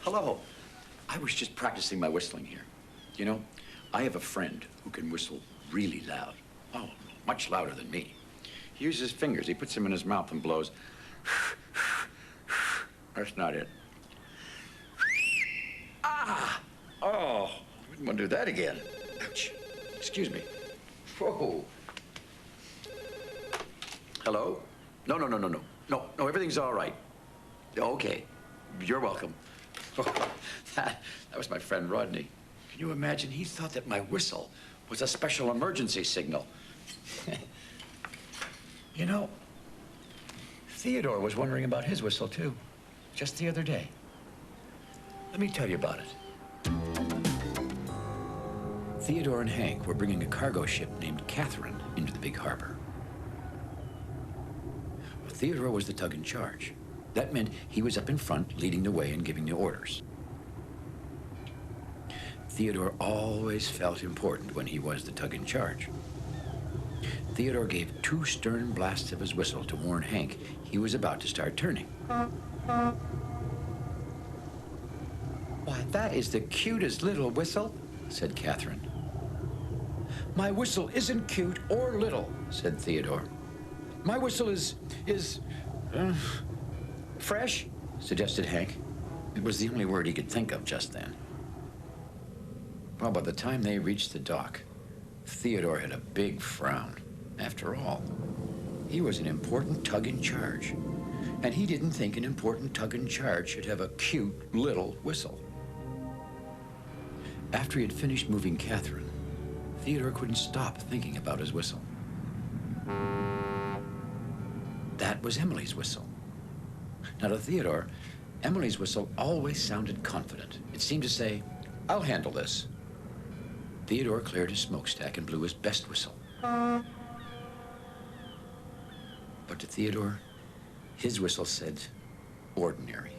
Hello. I was just practicing my whistling here. You know, I have a friend who can whistle really loud. Oh, much louder than me. He uses his fingers. He puts them in his mouth and blows. That's not it. Ah! Oh, I wouldn't want to do that again. Ouch. Excuse me. Whoa. Hello? No, everything's all right. Okay. You're welcome. That was my friend Rodney. Can you imagine? He thought that my whistle was a special emergency signal. You know, Theodore was wondering about his whistle, too, just the other day. Let me tell you about it. Theodore and Hank were bringing a cargo ship named Catherine into the big harbor. Well, Theodore was the tug in charge. That meant he was up in front, leading the way and giving the orders. Theodore always felt important when he was the tug in charge. Theodore gave 2 stern blasts of his whistle to warn Hank he was about to start turning. Why, that is the cutest little whistle, said Catherine. My whistle isn't cute or little, said Theodore. My whistle is fresh, suggested Hank. It was the only word he could think of just then. Well, by the time they reached the dock, Theodore had a big frown. After all, he was an important tug in charge, and he didn't think an important tug in charge should have a cute little whistle. After he had finished moving Catherine, Theodore couldn't stop thinking about his whistle. That was Emily's whistle. Now to Theodore, Emily's whistle always sounded confident. It seemed to say, I'll handle this. Theodore cleared his smokestack and blew his best whistle. But to Theodore, his whistle said, ordinary.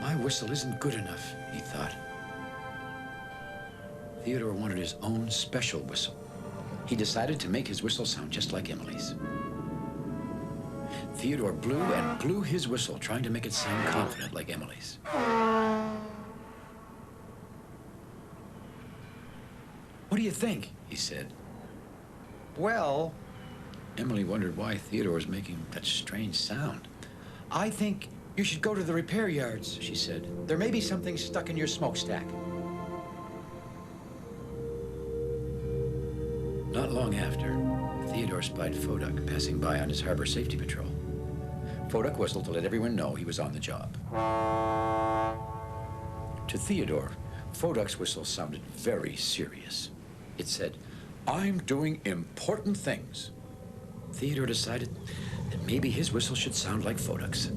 My whistle isn't good enough, he thought. Theodore wanted his own special whistle. He decided to make his whistle sound just like Emily's. Theodore blew and blew his whistle, trying to make it sound confident like Emily's. What do you think? He said. Well, Emily wondered why Theodore was making that strange sound. I think you should go to the repair yards, she said. There may be something stuck in your smokestack. Not long after, Theodore spied Foduck passing by on his harbor safety patrol. Foduck whistled to let everyone know he was on the job. To Theodore, Foduck's whistle sounded very serious. It said, I'm doing important things. Theodore decided that maybe his whistle should sound like Foduck's.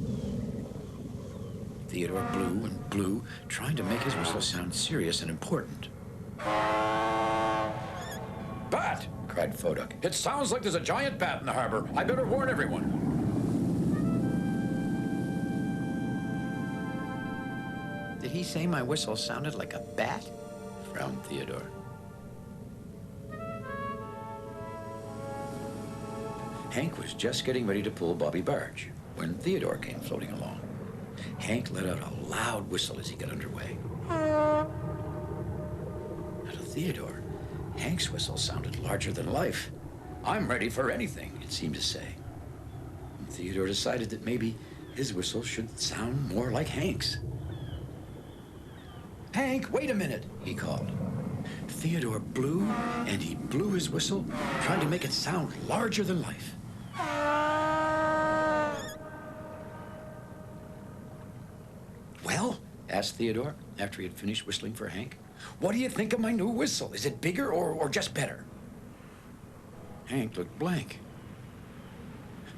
Theodore blew and blew, trying to make his whistle sound serious and important. Bat! Cried Foduck. It sounds like there's a giant bat in the harbor. I better warn everyone. Did he say my whistle sounded like a bat? Frowned Theodore. Hank was just getting ready to pull Bobby Barge when Theodore came floating along. Hank let out a loud whistle as he got underway. Now to Theodore, Hank's whistle sounded larger than life. I'm ready for anything, it seemed to say. And Theodore decided that maybe his whistle should sound more like Hank's. Hank, wait a minute, he called. Theodore blew, and he blew his whistle, trying to make it sound larger than life. Well, asked Theodore, after he had finished whistling for Hank, what do you think of my new whistle? Is it bigger or just better? Hank looked blank.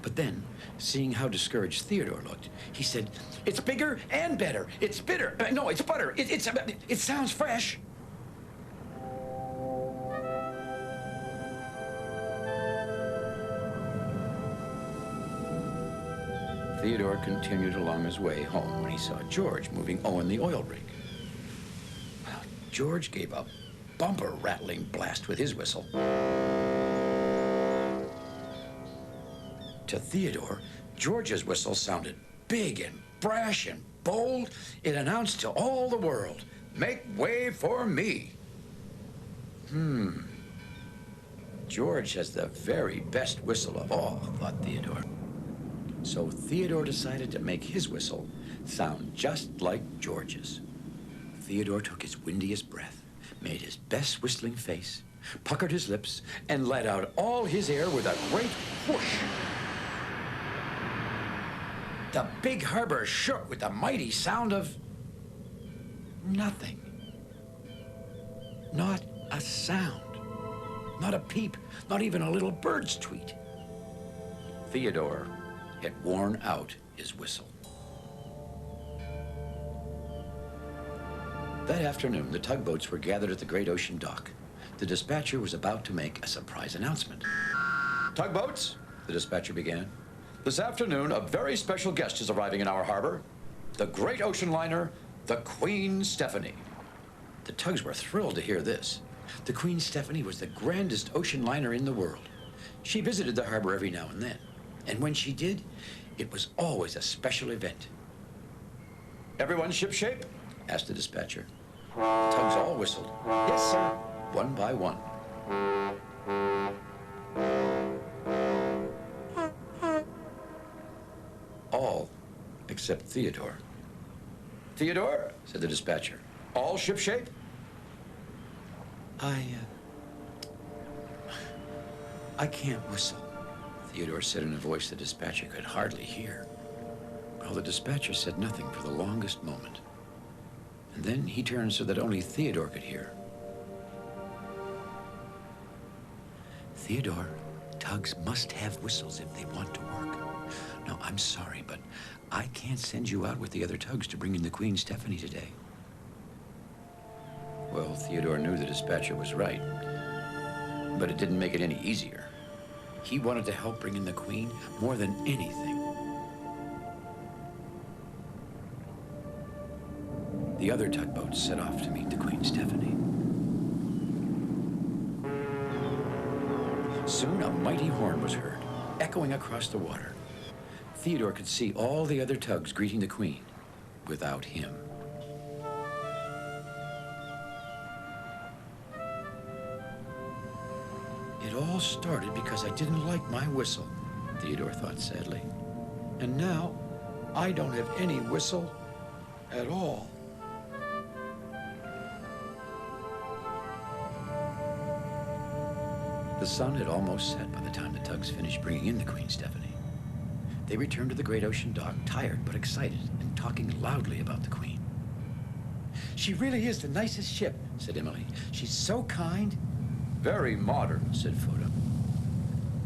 But then, seeing how discouraged Theodore looked, he said, it's bigger and better. It's bitter. No, it's butter. It sounds fresh. Theodore continued along his way home when he saw George moving Owen the oil rig. Well, George gave a bumper-rattling blast with his whistle. To Theodore, George's whistle sounded big and brash and bold, it announced to all the world, "Make way for me." George has the very best whistle of all, thought Theodore. So Theodore decided to make his whistle sound just like George's. Theodore took his windiest breath, made his best whistling face, puckered his lips, and let out all his air with a great whoosh. The big harbor shook with the mighty sound of nothing. Not a sound. Not a peep. Not even a little bird's tweet. Theodore had worn out his whistle. That afternoon, the tugboats were gathered at the great ocean dock. The dispatcher was about to make a surprise announcement. "Tugboats," the dispatcher began, "this afternoon, a very special guest is arriving in our harbor. The great ocean liner, the Queen Stephanie." The tugs were thrilled to hear this. The Queen Stephanie was the grandest ocean liner in the world. She visited the harbor every now and then. And when she did, it was always a special event. "Everyone shipshape?" asked the dispatcher. The tugs all whistled, "Yes, sir," one by one. All except Theodore. "Theodore," said the dispatcher, "all shipshape?" I can't whistle," Theodore said in a voice the dispatcher could hardly hear. Well, the dispatcher said nothing for the longest moment. And then he turned so that only Theodore could hear. "Theodore, tugs must have whistles if they want to work. Now, I'm sorry, but I can't send you out with the other tugs to bring in the Queen Stephanie today." Well, Theodore knew the dispatcher was right, but it didn't make it any easier. He wanted to help bring in the Queen more than anything. The other tugboats set off to meet the Queen Stephanie. Soon a mighty horn was heard, echoing across the water. Theodore could see all the other tugs greeting the Queen without him. "It all started because I didn't like my whistle," Theodore thought sadly. "And now I don't have any whistle at all." The sun had almost set by the time the tugs finished bringing in the Queen Stephanie. They returned to the great ocean dock, tired but excited, and talking loudly about the Queen. "She really is the nicest ship," said Emily. "She's so kind." "Very modern," said Foda.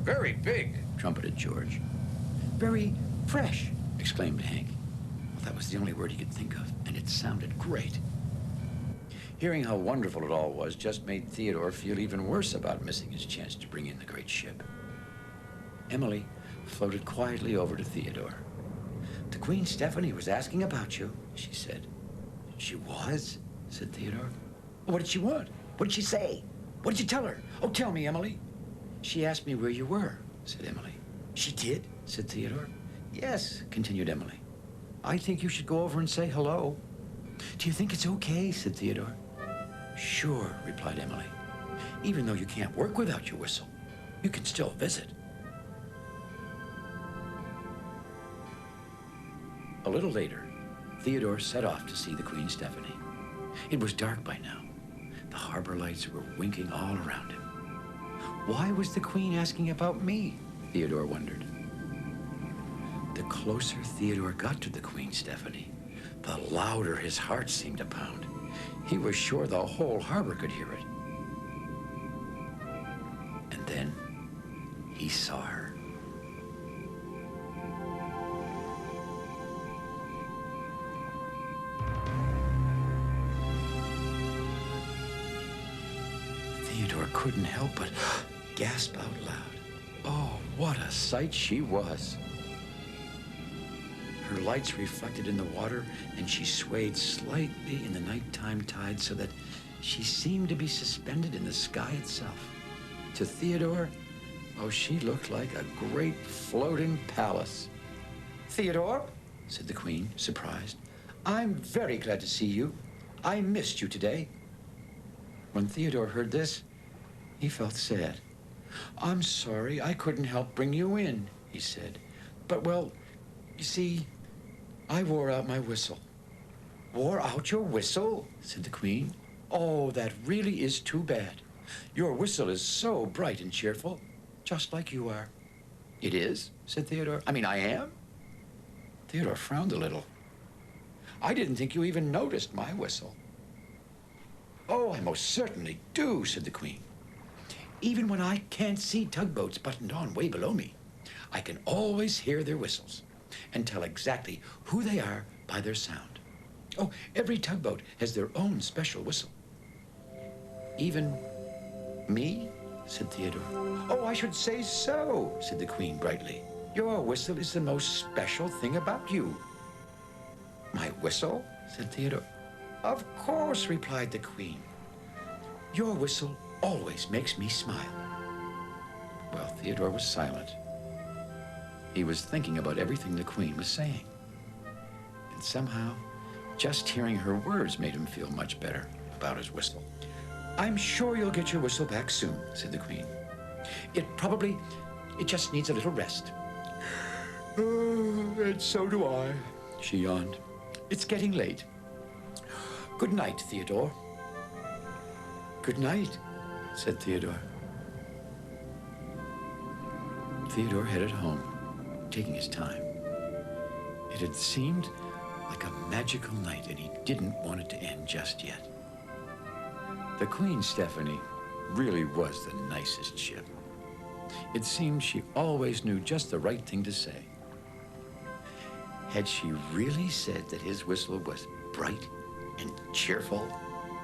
"Very big," trumpeted George. "Very fresh," exclaimed Hank. Well, that was the only word he could think of, and it sounded great. Hearing how wonderful it all was just made Theodore feel even worse about missing his chance to bring in the great ship. Emily floated quietly over to Theodore. "The Queen Stephanie was asking about you," she said. "She was?" said Theodore. "What did she want? What did she say? What did you tell her? Oh, tell me, Emily." "She asked me where you were," said Emily. "She did?" said Theodore. "Yes," continued Emily. "I think you should go over and say hello." "Do you think it's okay?" said Theodore. "Sure," replied Emily. "Even though you can't work without your whistle, you can still visit." A little later, Theodore set off to see the Queen Stephanie. It was dark by now. The harbor lights were winking all around him. Why was the Queen asking about me? Theodore wondered. The closer Theodore got to the Queen Stephanie, the louder his heart seemed to pound. He was sure the whole harbor could hear it. And then he saw her. Theodore couldn't help but gasp out loud. Oh, what a sight she was. Her lights reflected in the water, and she swayed slightly in the nighttime tide so that she seemed to be suspended in the sky itself. To Theodore, oh, she looked like a great floating palace. "Theodore," said the Queen, surprised, I'm very glad to see you. I missed you today. When Theodore heard this, he felt sad. I'm sorry I couldn't help bring you in, he said. But, well, you see, I wore out my whistle. Wore out your whistle? Said the Queen. Oh, that really is too bad. Your whistle is so bright and cheerful, just like you are. It is, said Theodore. I mean, I am. Theodore frowned a little. I didn't think you even noticed my whistle. Oh, I most certainly do, said the Queen. Even when I can't see tugboats buttoned on way below me, I can always hear their whistles and tell exactly who they are by their sound. Oh, every tugboat has their own special whistle. Even me? Said Theodore. Oh, I should say so, said the Queen brightly. Your whistle is the most special thing about you. My whistle? Said Theodore. Of course, replied the Queen. Your whistle always makes me smile. Well, Theodore was silent. He was thinking about everything the Queen was saying. And somehow, just hearing her words made him feel much better about his whistle. I'm sure you'll get your whistle back soon, said the Queen. It just needs a little rest. Oh, and so do I, she yawned. It's getting late. Good night, Theodore. Good night, said Theodore. Theodore headed home, taking his time. It had seemed like a magical night, and he didn't want it to end just yet. The Queen, Stephanie, really was the nicest ship. It seemed she always knew just the right thing to say. Had she really said that his whistle was bright and cheerful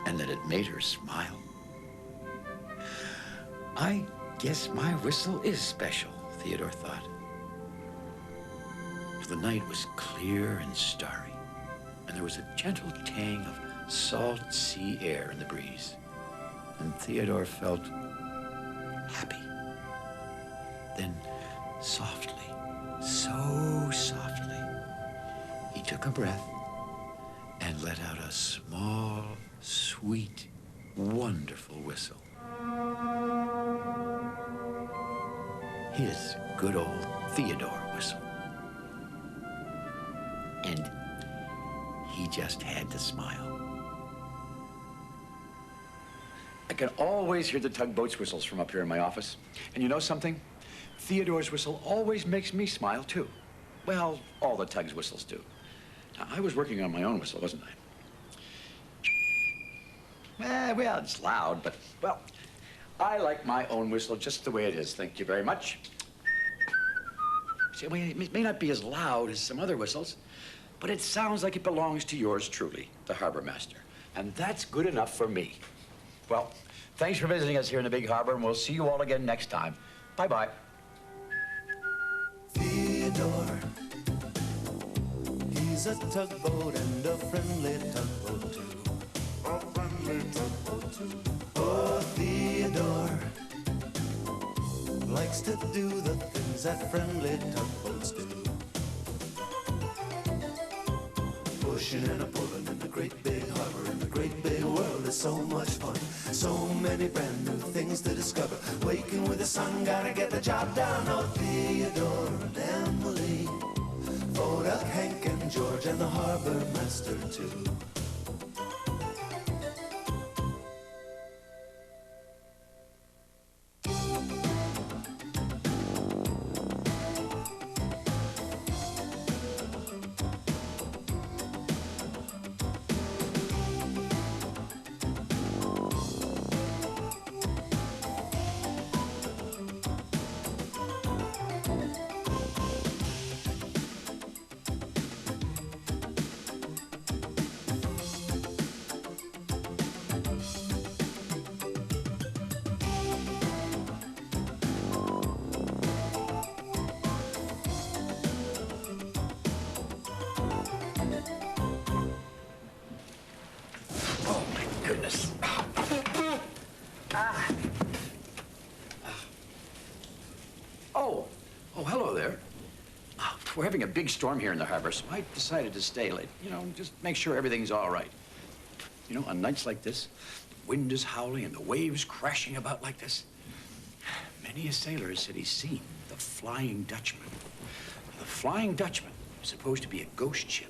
and that it made her smile? I guess my whistle is special, Theodore thought. The night was clear and starry, and there was a gentle tang of salt sea air in the breeze. And Theodore felt happy. Then softly, so softly, he took a breath and let out a small, sweet, wonderful whistle. His good old Theodore whistle. And he just had to smile. I can always hear the tugboat's whistles from up here in my office. And you know something? Theodore's whistle always makes me smile, too. Well, all the tug's whistles do. Now, I was working on my own whistle, wasn't I? Well, it's loud, but, well, I like my own whistle just the way it is. Thank you very much. See, it may not be as loud as some other whistles, but it sounds like it belongs to yours truly, the harbor master. And that's good enough for me. Well, thanks for visiting us here in the big harbor, and we'll see you all again next time. Bye-bye. Theodore, he's a tugboat and a friendly tugboat too. A friendly tugboat too. Oh, Theodore likes to do the things that friendly tugboats do. Pushing and a pulling in the great big harbor, in the great big world is so much fun. So many brand new things to discover. Waking with the sun, gotta get the job done. Oh, Theodore and Emily, Voda, Hank and George and the harbor master too. We're having a big storm here in the harbor, so I decided to stay late. You know, just make sure everything's all right. You know, on nights like this, the wind is howling and the waves crashing about like this. Many a sailor has said he's seen the Flying Dutchman. The Flying Dutchman is supposed to be a ghost ship.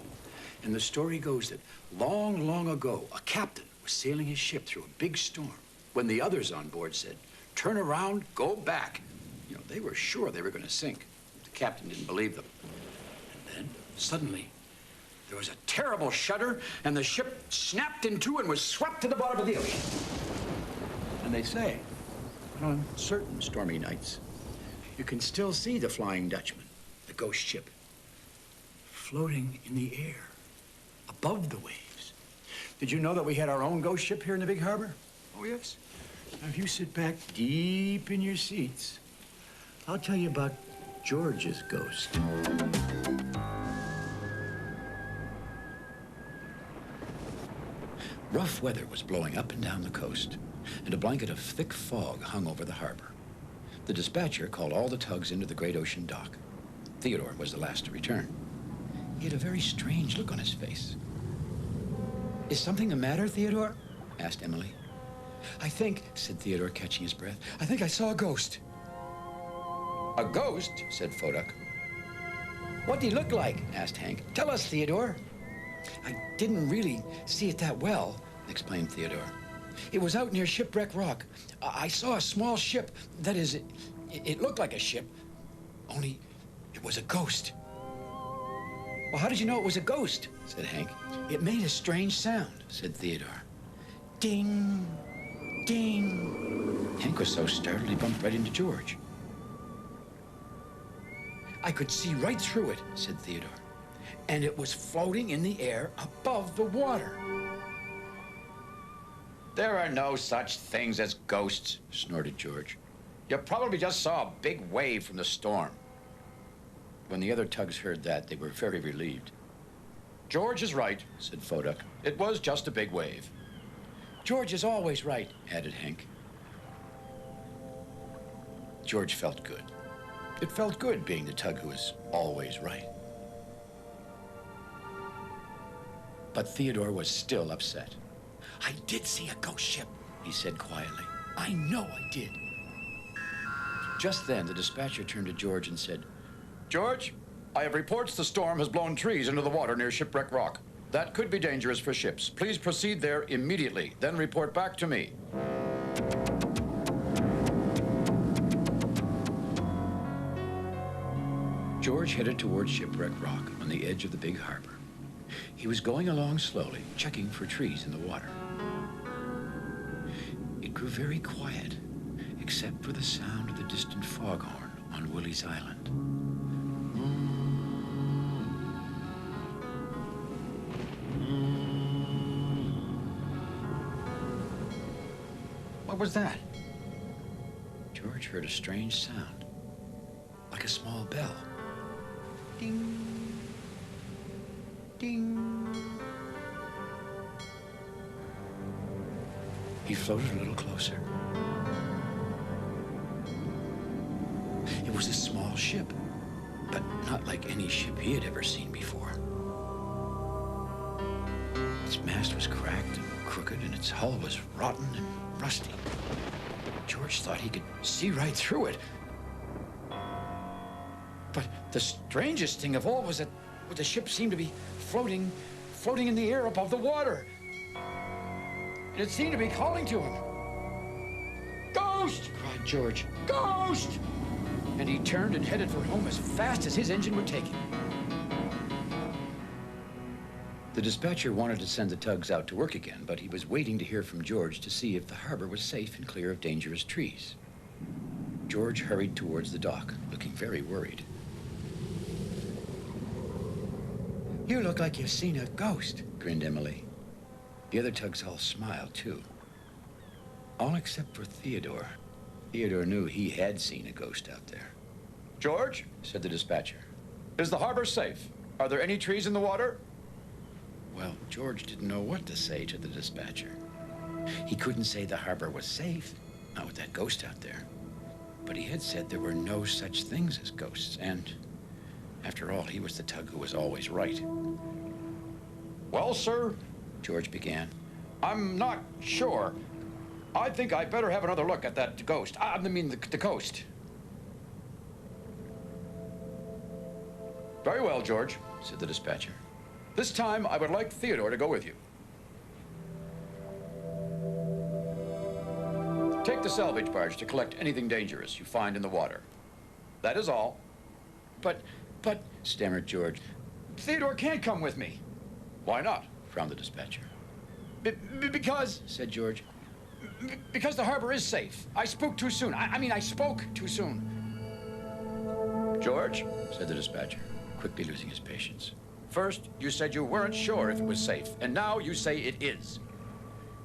And the story goes that long, long ago, a captain was sailing his ship through a big storm when the others on board said, "Turn around, go back." You know, they were sure they were going to sink. The captain didn't believe them. And then, suddenly, there was a terrible shudder, and the ship snapped in two and was swept to the bottom of the ocean. And they say, on certain stormy nights, you can still see the Flying Dutchman, the ghost ship, floating in the air, above the waves. Did you know that we had our own ghost ship here in the big harbor? Oh, yes. Now, if you sit back deep in your seats, I'll tell you about George's ghost. Rough weather was blowing up and down the coast, and a blanket of thick fog hung over the harbor. The dispatcher called all the tugs into the great ocean dock. Theodore was the last to return. He had a very strange look on his face. "Is something the matter, Theodore?" asked Emily. "I think," said Theodore, catching his breath, "I think I saw a ghost." "A ghost?" said Foduck. "What did he look like?" asked Hank. "Tell us, Theodore." "I didn't really see it that well," explained Theodore. "It was out near Shipwreck Rock. I saw a small ship. That is, it looked like a ship, only it was a ghost." "Well, how did you know it was a ghost?" said Hank. "It made a strange sound," said Theodore. "Ding, ding." Hank was so startled he bumped right into George. "I could see right through it," said Theodore. "And it was floating in the air above the water." "There are no such things as ghosts," snorted George. "You probably just saw a big wave from the storm." When the other tugs heard that, they were very relieved. "George is right," said Foduck. "It was just a big wave." "George is always right," added Hank. George felt good. It felt good being the tug who was always right. But Theodore was still upset. "I did see a ghost ship," he said quietly. "I know I did." Just then, the dispatcher turned to George and said, "George, I have reports the storm has blown trees into the water near Shipwreck Rock. That could be dangerous for ships. Please proceed there immediately, then report back to me." George headed towards Shipwreck Rock on the edge of the big harbor. He was going along slowly, checking for trees in the water. It grew very quiet, except for the sound of the distant foghorn on Willie's Island. What was that? George heard a strange sound, like a small bell. Ding, ding. He floated a little closer. It was a small ship, but not like any ship he had ever seen before. Its mast was cracked and crooked, and its hull was rotten and rusty. George thought he could see right through it. But the strangest thing of all was that the ship seemed to be floating in the air above the water. And it seemed to be calling to him. "Ghost!" cried George. "Ghost!" And he turned and headed for home as fast as his engine would take him. The dispatcher wanted to send the tugs out to work again, but he was waiting to hear from George to see if the harbor was safe and clear of dangerous trees. George hurried towards the dock, looking very worried. "You look like you've seen a ghost," grinned Emily. The other tugs all smiled, too. All except for Theodore. Theodore knew he had seen a ghost out there. "George," said the dispatcher, "is the harbor safe? Are there any trees in the water?" Well, George didn't know what to say to the dispatcher. He couldn't say the harbor was safe, not with that ghost out there. But he had said there were no such things as ghosts, and After all, he was the tug who was always right. Well, sir, George began. I'm not sure. I think I'd better have another look at that ghost. I mean, the coast. Very well, George, Said the dispatcher. this time I would like Theodore to go with you. Take the salvage barge to collect anything dangerous you find in the water. That is all. But, stammered George. Theodore can't come with me. Why not? Frowned the dispatcher. Because Said George. because the harbor is safe. I spoke too soon. I mean, I spoke too soon. George, said the dispatcher, quickly losing his patience. First, you said you weren't sure if it was safe, and now you say it is.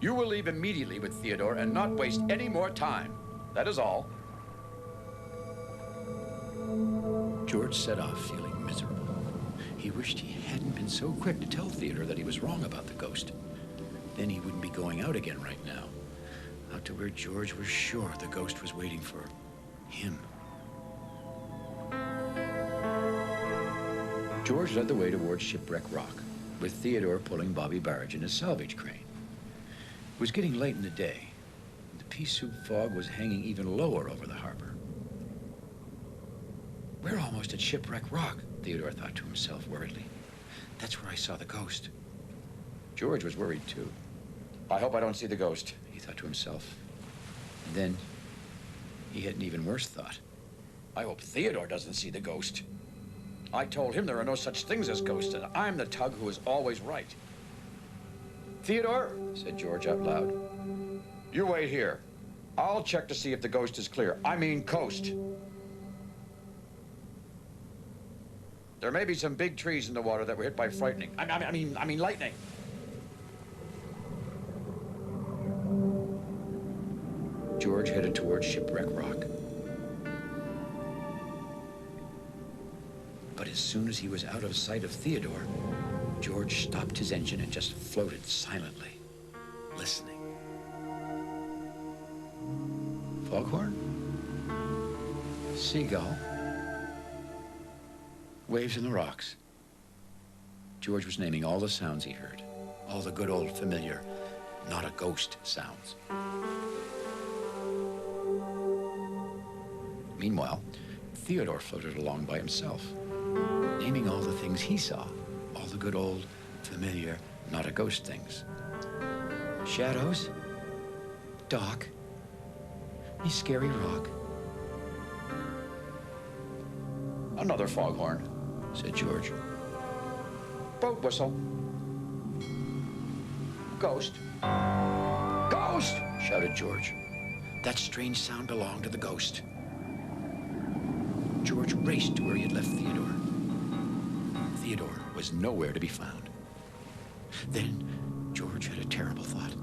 You will leave immediately with Theodore and not waste any more time. That is all. George set off feeling miserable. He wished he hadn't been so quick to tell Theodore that he was wrong about the ghost. Then he wouldn't be going out again right now. Out to where George was sure the ghost was waiting for him. George led the way towards Shipwreck Rock, with Theodore pulling Bobby Barge in his salvage crane. It was getting late in the day. The pea-soup fog was hanging even lower over the harbor. We're almost at Shipwreck Rock, Theodore thought to himself worriedly. That's where I saw the ghost. George was worried, too. I hope I don't see the ghost. He thought to himself. And then he had an even worse thought. I hope Theodore doesn't see the ghost. I told him there are no such things as ghosts, and I'm the tug who is always right. Theodore, Said George out loud. you wait here. I'll check to see if the ghost is clear. I mean coast. There may be some big trees in the water that were hit by frightening. I mean lightning. George headed towards Shipwreck Rock. But as soon as he was out of sight of Theodore, George stopped his engine and just floated silently, listening. Foghorn? Seagull? Waves in the rocks. George was naming all the sounds he heard, all the good old familiar, not a ghost sounds. Meanwhile, Theodore floated along by himself, naming all the things he saw, all the good old, familiar, not a ghost things. Shadows, dock, a scary rock. Another foghorn, Said George. boat whistle, ghost. Ghost! Shouted George. That strange sound belonged to the ghost. George raced to where he had left Theodore. Theodore was nowhere to be found. Then George had a terrible thought.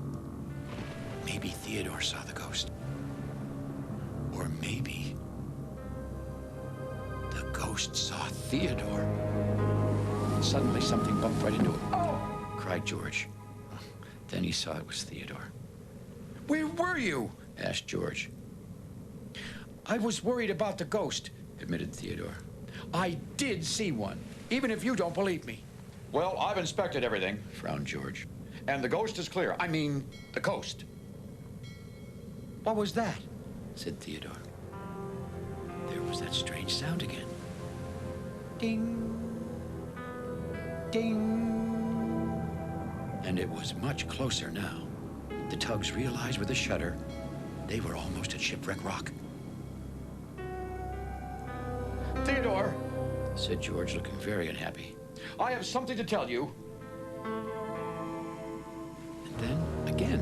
Maybe Theodore saw the ghost. Or maybe the ghost saw Theodore. Suddenly something bumped right into him. Oh! Cried George. Then he saw it was Theodore. Where were you? Asked George. I was worried about the ghost, Admitted Theodore. I did see one, even if you don't believe me. Well, I've inspected everything, Frowned George. and the ghost is clear. I mean, the coast. What was that? Said Theodore. There was that strange sound again. Ding. Ding. And it was much closer now. The tugs realized with a shudder they were almost at Shipwreck Rock. Theodore, Said George, looking very unhappy. I have something to tell you. And then, again,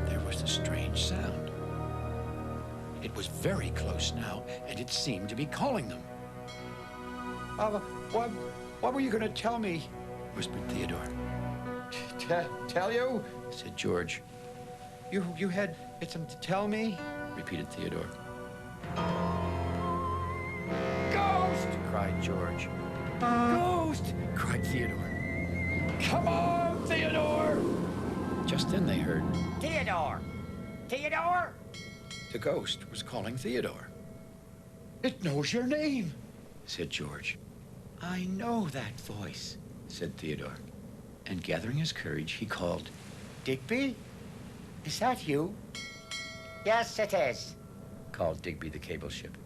there was the strange sound. It was very close now, and it seemed to be calling them. What were you going to tell me? Whispered Theodore. Tell you? Said George. You had something to tell me? Repeated Theodore. Ghost! Cried George. Ghost! Cried Theodore. Come on, Theodore! Just then they heard Theodore! Theodore! the ghost was calling Theodore. It knows your name. Said George. I know that voice, said Theodore. And gathering his courage, he called, Digby? Is that you? Yes, it is. Called Digby the cable ship.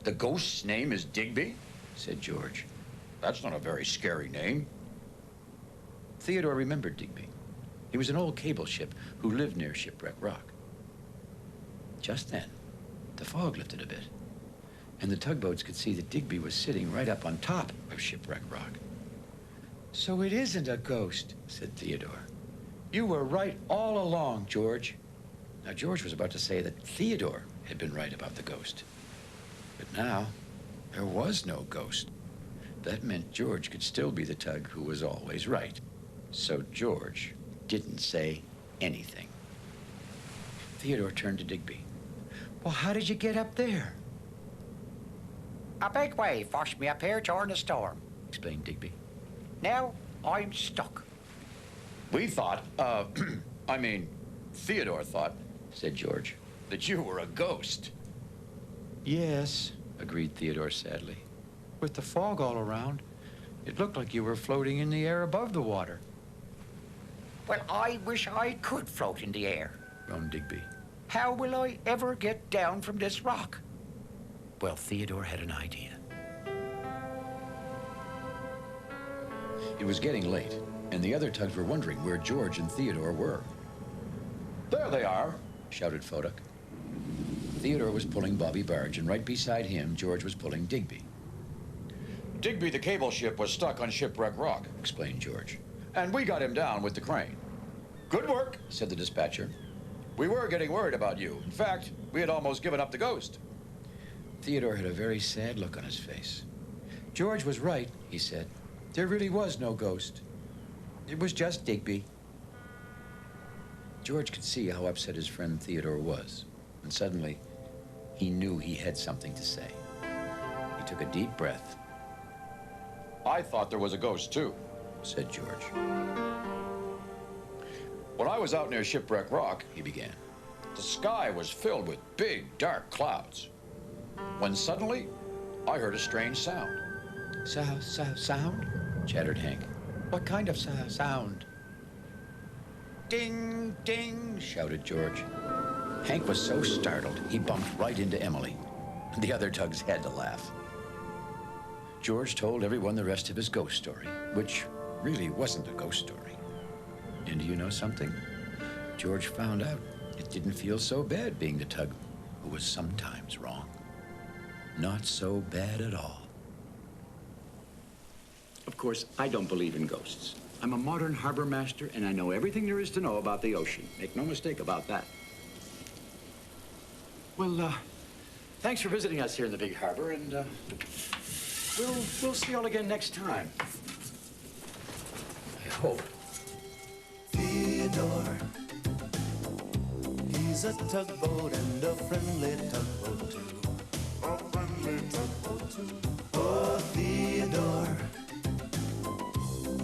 The ghost's name is Digby? Said George. That's not a very scary name. Theodore remembered Digby. He was an old cable ship who lived near Shipwreck Rock. Just then, the fog lifted a bit, and the tugboats could see that Digby was sitting right up on top of Shipwreck Rock. So it isn't a ghost, said Theodore. You were right all along, George. Now, George was about to say that Theodore had been right about the ghost. But now, there was no ghost. That meant George could still be the tug who was always right. So George didn't say anything. Theodore turned to Digby. Well, how did you get up there? A big wave washed me up here during the storm. Explained Digby. Now I'm stuck. We thought, Theodore thought, Said George. that you were a ghost. Yes, agreed Theodore sadly. With the fog all around, it looked like you were floating in the air above the water. Well, I wish I could float in the air. Groaned Digby. How will I ever get down from this rock? Well, Theodore had an idea. It was getting late, and the other tugs were wondering where George and Theodore were. There they are. Shouted Foduck. Theodore was pulling Bobby Barge, and right beside him, George was pulling Digby, Digby the cable ship was stuck on Shipwreck Rock, explained George. and we got him down with the crane. Good work, Said the dispatcher. We were getting worried about you. In fact, we had almost given up the ghost. Theodore had a very sad look on his face. George was right, he said. There really was no ghost. It was just Digby. George could see how upset his friend Theodore was, and suddenly he knew he had something to say. He took a deep breath, I thought there was a ghost, too. said George. When I was out near Shipwreck Rock, he began, the sky was filled with big, dark clouds. When suddenly, I heard a strange sound. Sound? Chattered Hank. What kind of sound? Ding, ding, shouted George. Hank was so startled, he bumped right into Emily. The other tugs had to laugh. George told everyone the rest of his ghost story, which really wasn't a ghost story. And do you know something? George found out it didn't feel so bad being the tug who was sometimes wrong. Not so bad at all. Of course, I don't believe in ghosts. I'm a modern harbor master, and I know everything there is to know about the ocean. Make no mistake about that. Well, thanks for visiting us here in the big harbor, and we'll see you all again next time. I hope. Theodore, he's a tugboat and a friendly tugboat too. A friendly tugboat too. Oh, Theodore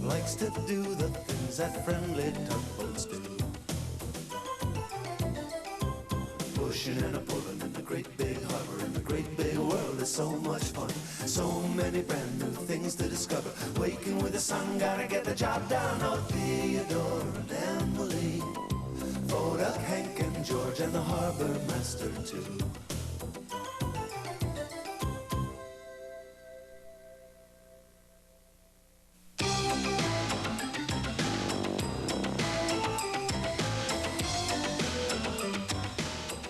likes to do the things that friendly tugboats do. Pushing and a pulling in the great big harbor, in the great big world is so much fun. So many brand new things to discover. Waking with the sun, gotta get the job done. Oh, Theodore and Emily, Foduck, Hank and George, and the harbor master too.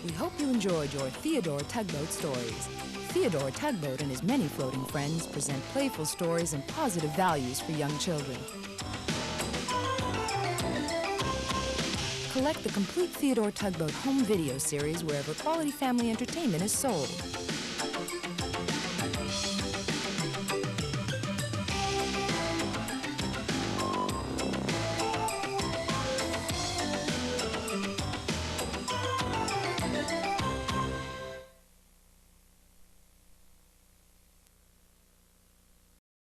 We hope you enjoyed your Theodore Tugboat stories. Theodore Tugboat and his many floating friends present playful stories and positive values for young children. Collect the complete Theodore Tugboat home video series wherever quality family entertainment is sold.